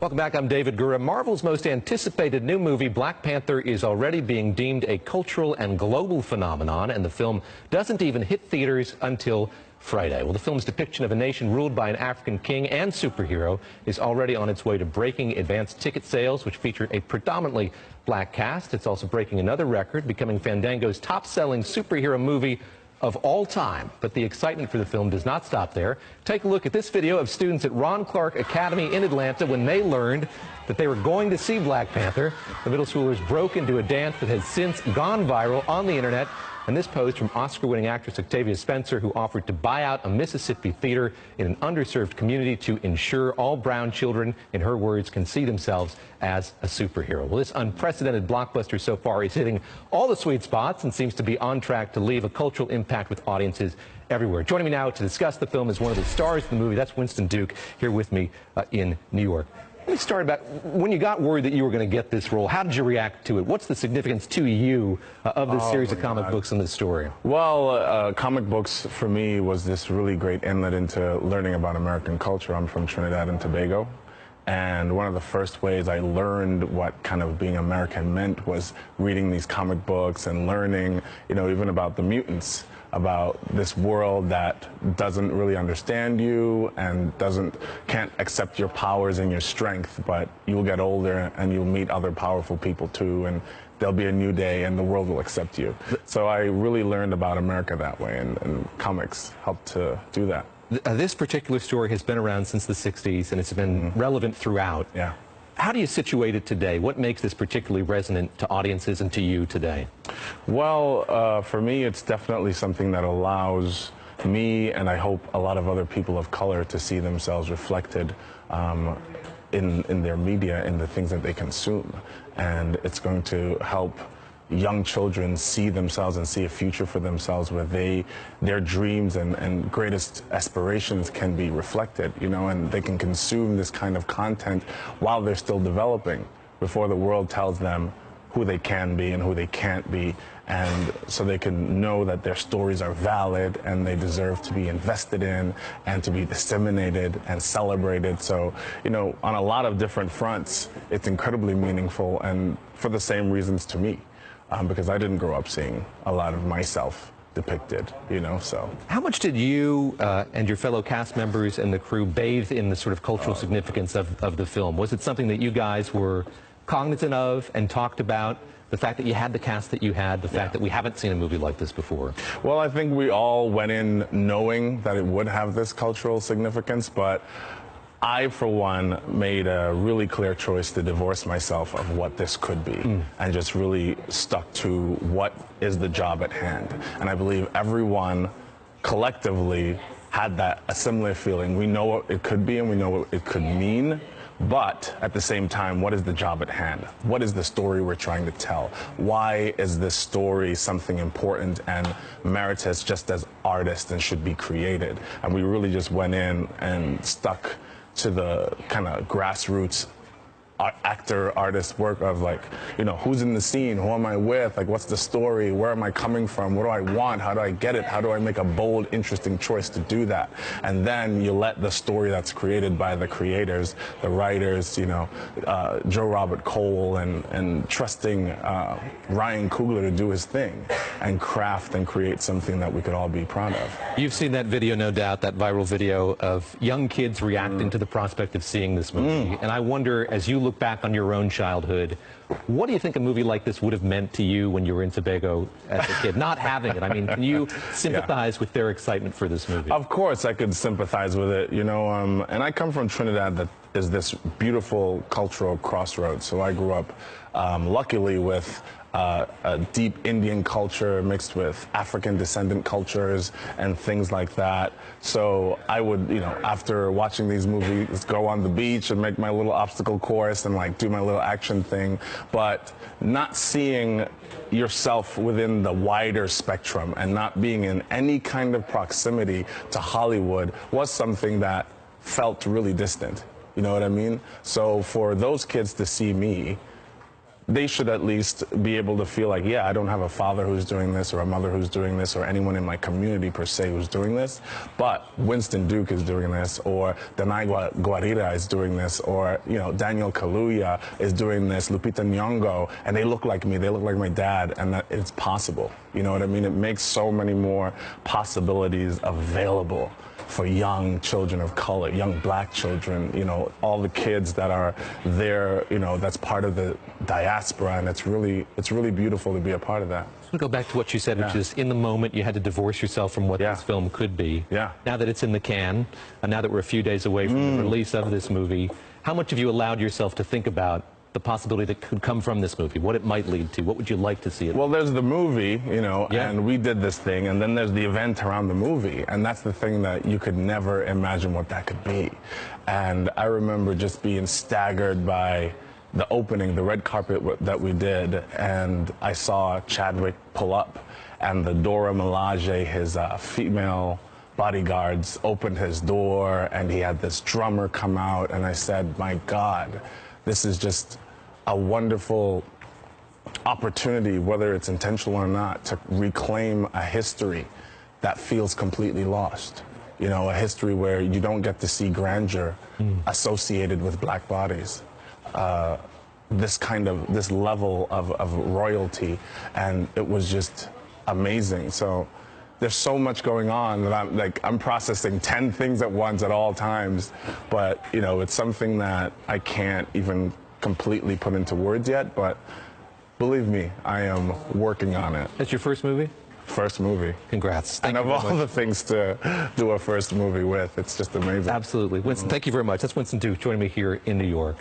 Welcome back. I'm David Gura. Marvel's most anticipated new movie, Black Panther, is already being deemed a cultural and global phenomenon, and the film doesn't even hit theaters until Friday. Well, the film's depiction of a nation ruled by an African king and superhero is already on its way to breaking advanced ticket sales, which feature a predominantly black cast. It's also breaking another record, becoming Fandango's top-selling superhero movie of all time. But the excitement for the film does not stop there. Take a look at this video of students at Ron Clark Academy in Atlanta when they learned that they were going to see Black Panther. The middle schoolers broke into a dance that has since gone viral on the internet. And this post from Oscar-winning actress Octavia Spencer, who offered to buy out a Mississippi theater in an underserved community to ensure all brown children, in her words, can see themselves as a superhero. Well, this unprecedented blockbuster so far is hitting all the sweet spots and seems to be on track to leave a cultural impact with audiences everywhere. Joining me now to discuss the film is one of the stars of the movie. That's Winston Duke, here with me in New York. Let me start about when you got word that you were going to get this role. How did you react to it? What's the significance to you of this series of comic books and this story? Well, comic books for me was this really great inlet into learning about American culture. I'm from Trinidad and Tobago. And one of the first ways I learned what kind of being American meant was reading these comic books and learning, even about the mutants, about this world that doesn't really understand you and can't accept your powers and your strength, but you'll get older and you'll meet other powerful people too, and there'll be a new day and the world will accept you. So I really learned about America that way, and comics helped to do that. This particular story has been around since the 60s, and it's been relevant throughout. Yeah. How do you situate it today? What makes this particularly resonant to audiences and to you today? Well, for me, it's definitely something that allows me, and I hope a lot of other people of color, to see themselves reflected in their media, in the things that they consume. And it's going to help young children see themselves and see a future for themselves where their dreams and greatest aspirations can be reflected, and they can consume this kind of content while they're still developing, before the world tells them who they can be and who they can't be, and so they can know that their stories are valid and they deserve to be invested in and to be disseminated and celebrated. So, on a lot of different fronts, it's incredibly meaningful, and for the same reasons to me. Because I didn't grow up seeing a lot of myself depicted, so. How much did you and your fellow cast members and the crew bathe in the sort of cultural significance of the film? Was it something that you guys were cognizant of and talked about? The fact that you had the cast that you had, the fact that we haven't seen a movie like this before? Well, I think we all went in knowing that it would have this cultural significance, but I, for one, made a really clear choice to divorce myself of what this could be and just really stuck to what is the job at hand. And I believe everyone collectively had a similar feeling. We know what it could be and we know what it could mean, but at the same time, what is the job at hand? What is the story we're trying to tell? Why is this story something important and meritorious just as artists and should be created? And we really just went in and stuck to the kind of grassroots actor-artist work of who's in the scene, who am I with, what's the story, where am I coming from, what do I want, how do I get it, how do I make a bold, interesting choice to do that? And then you let the story that's created by the creators, the writers, Joe Robert Cole and trusting Ryan Coogler to do his thing and craft and create something that we could all be proud of. You've seen that video, no doubt, that viral video of young kids reacting to the prospect of seeing this movie. And I wonder, as you look back on your own childhood, what do you think a movie like this would have meant to you when you were in Tobago as a kid, not having it? I mean, can you sympathize with their excitement for this movie? Of course I could sympathize with it, and I come from Trinidad that is this beautiful cultural crossroads. So I grew up, luckily, with a deep Indian culture mixed with African descendant cultures and things like that. So I would, after watching these movies, go on the beach and make my little obstacle course and do my little action thing, but not seeing yourself within the wider spectrum and not being in any kind of proximity to Hollywood was something that felt really distant. You know what I mean? So for those kids to see me they should at least be able to feel like, yeah, I don't have a father who's doing this or a mother who's doing this or anyone in my community per se who's doing this, but Winston Duke is doing this, or Danai Guarira is doing this, or, you know, Daniel Kaluuya is doing this, Lupita Nyong'o, and they look like me, they look like my dad, and that it's possible. You know what I mean? It makes so many more possibilities available for young children of color, young black children, you know, all the kids that are there, you know, that's part of the diaspora, and it's really beautiful to be a part of that. I want to go back to what you said, which is in the moment you had to divorce yourself from what this film could be. Yeah. Now that it's in the can, and now that we're a few days away from the release of this movie, how much have you allowed yourself to think about the possibility that could come from this movie, what it might lead to? What would you like to see it? Well, there's the movie, you know, and we did this thing, and then there's the event around the movie, and that's the thing that you could never imagine what that could be. And I remember just being staggered by the opening, the red carpet that we did, and I saw Chadwick pull up, and the Dora Milaje, his female bodyguards, opened his door, and he had this drummer come out, and I said, my God, this is just a wonderful opportunity, whether it's intentional or not, to reclaim a history that feels completely lost. You know, a history where you don't get to see grandeur associated with black bodies. This level of royalty, and it was just amazing. So there's so much going on that I'm processing 10 things at once at all times, but you know, it's something that I can't even completely put into words yet, but believe me, I am working on it. That's your first movie? First movie. Congrats. And of all the things to do a first movie with, it's just amazing. Absolutely. Winston, thank you very much. That's Winston Duke joining me here in New York.